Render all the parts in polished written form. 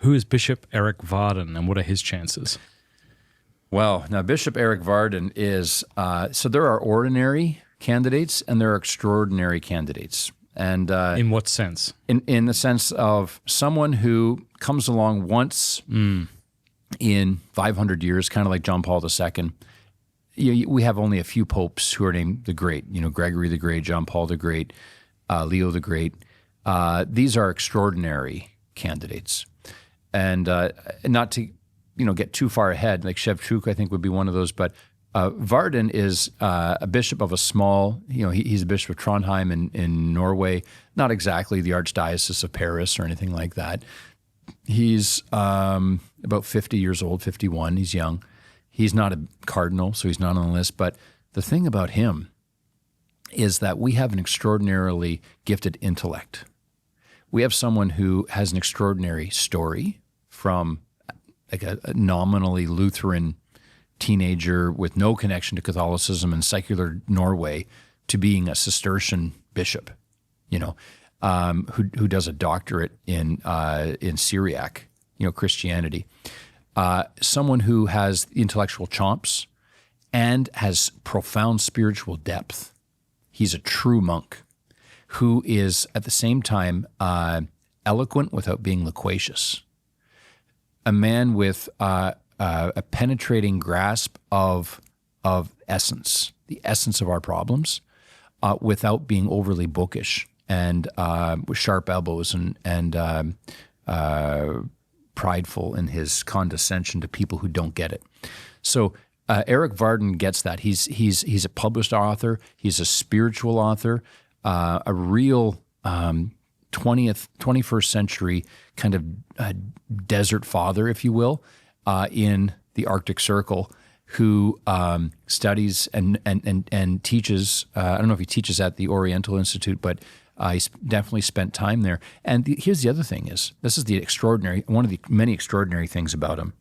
Who is Bishop Erik Varden, and what are his chances? Well, now Bishop Erik Varden is, so there are ordinary candidates and there are extraordinary candidates. And in what sense? In the sense of someone who comes along once in 500 years, kind of like John Paul II. We have only a few popes who are named the Great. Gregory the Great, John Paul the Great, Leo the Great. These are extraordinary candidates, and not to get too far ahead. Like Shevchuk, I think would be one of those, but. Varden is a bishop of a small, he's a bishop of Trondheim in Norway, not exactly the Archdiocese of Paris or anything like that. He's about 50 years old, 51, he's young. He's not a cardinal, so he's not on the list. But the thing about him is that we have an extraordinarily gifted intellect. We have someone who has an extraordinary story from like a nominally Lutheran teenager with no connection to Catholicism and secular Norway to being a Cistercian bishop, who does a doctorate in Syriac, Christianity. Someone who has intellectual chops and has profound spiritual depth. He's a true monk who is at the same time eloquent without being loquacious. A man with a penetrating grasp of essence, the essence of our problems, without being overly bookish and with sharp elbows and prideful in his condescension to people who don't get it. So Erik Varden gets that. He's a published author. He's a spiritual author, a real 21st century kind of desert father, if you will, in the Arctic Circle, who studies and teaches. I don't know if he teaches at the Oriental Institute, but he's definitely spent time there. And here's the other thing: this is the extraordinary, one of the many extraordinary things about him,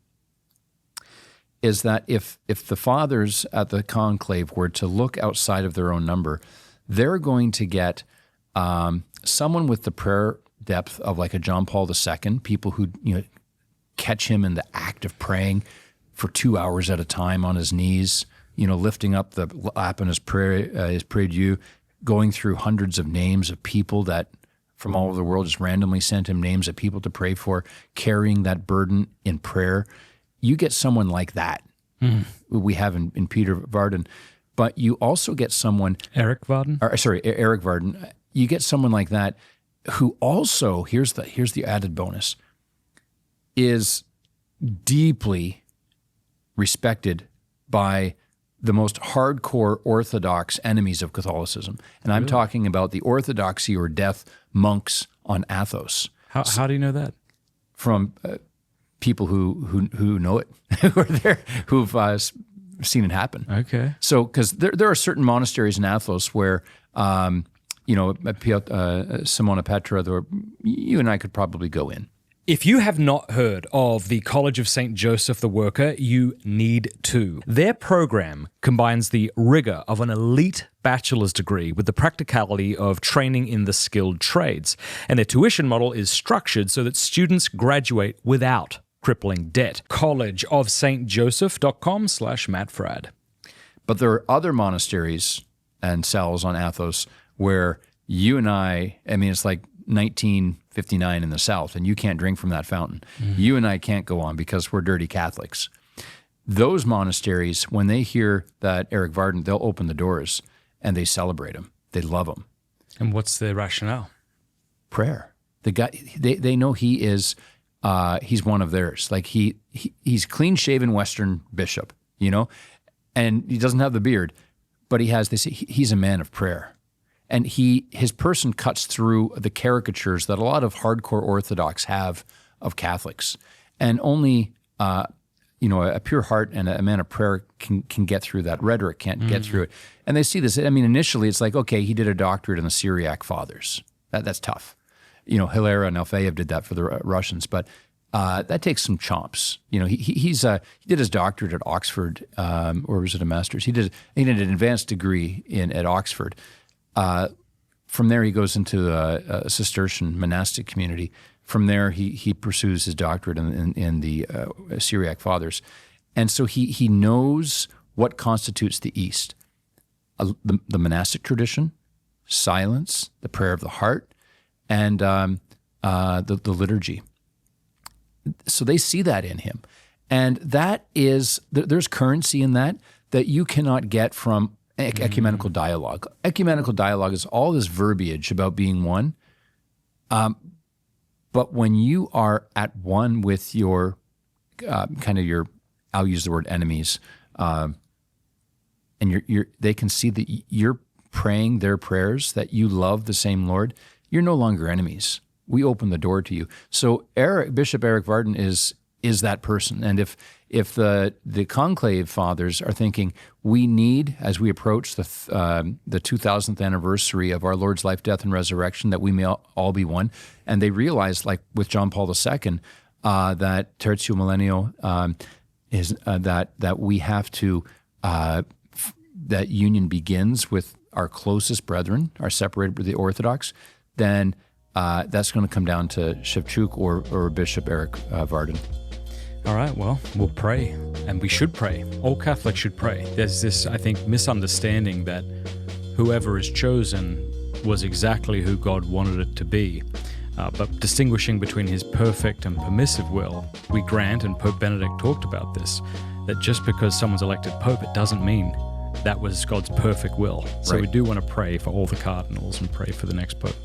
is that if the fathers at the conclave were to look outside of their own number, they're going to get someone with the prayer depth of like a John Paul II, people who catch him in the act of praying for 2 hours at a time on his knees, lifting up the lap in his prie-dieu, going through hundreds of names of people that from all over the world just randomly sent him names of people to pray for, carrying that burden in prayer. You get someone like that. We have in Peter Varden, but you also get someone Erik Varden. Erik Varden. You get someone like that who also, here's the added bonus, is deeply respected by the most hardcore Orthodox enemies of Catholicism. And I'm talking about the Orthodoxy or death monks on Athos. How do you know that? From people who know it, who are there, who've seen it happen. Okay. So, because there are certain monasteries in Athos where, Simona Petra, you and I could probably go in. If you have not heard of the College of St. Joseph the Worker, you need to. Their program combines the rigor of an elite bachelor's degree with the practicality of training in the skilled trades. And their tuition model is structured so that students graduate without crippling debt. collegeofstjoseph.com/Matt Fradd. But there are other monasteries and cells on Athos where you and I mean, it's like 1959 in the South, and you can't drink from that fountain. You and I can't go on because we're dirty Catholics. Those monasteries, when they hear that Erik Varden, they'll open the doors and they celebrate him. They love him. And what's the rationale? Prayer. The guy, they know he is, he's one of theirs. Like he's clean-shaven Western bishop, and he doesn't have the beard, but he's a man of prayer. And his person cuts through the caricatures that a lot of hardcore Orthodox have of Catholics. And only a pure heart and a man of prayer can get through that. Rhetoric can't get through it. And they see this. I mean, initially it's like, okay, he did a doctorate in the Syriac fathers. That's tough. Hilera and Alfeyev did that for the Russians, but that takes some chops. He did his doctorate at Oxford, or was it a master's? He did an advanced degree at Oxford. From there, he goes into a Cistercian monastic community from there, he pursues his doctorate in the Syriac Fathers. And so he knows what constitutes the East. The monastic tradition, silence, the prayer of the heart, and the liturgy. So they see that in him. And that is, there's currency in that you cannot get from ecumenical dialogue. Ecumenical dialogue is all this verbiage about being one. But when you are at one with your I'll use the word enemies, and they can see that you're praying their prayers, that you love the same Lord, you're no longer enemies. We open the door to you. So Bishop Erik Varden is that person. And if the conclave fathers are thinking we need, as we approach the 2000th anniversary of our Lord's life, death, and resurrection, that we may all be one, and they realize, like with John Paul II, that Tertio Millennio is that we have to that union begins with our closest brethren, are separated with the Orthodox, then that's going to come down to Shevchuk or Bishop Erik Varden. All right, well, we'll pray, and we should pray. All Catholics should pray. There's this, I think, misunderstanding that whoever is chosen was exactly who God wanted it to be. But distinguishing between his perfect and permissive will, we grant, and Pope Benedict talked about this, that just because someone's elected Pope, it doesn't mean that was God's perfect will. So right. We do want to pray for all the cardinals and pray for the next Pope.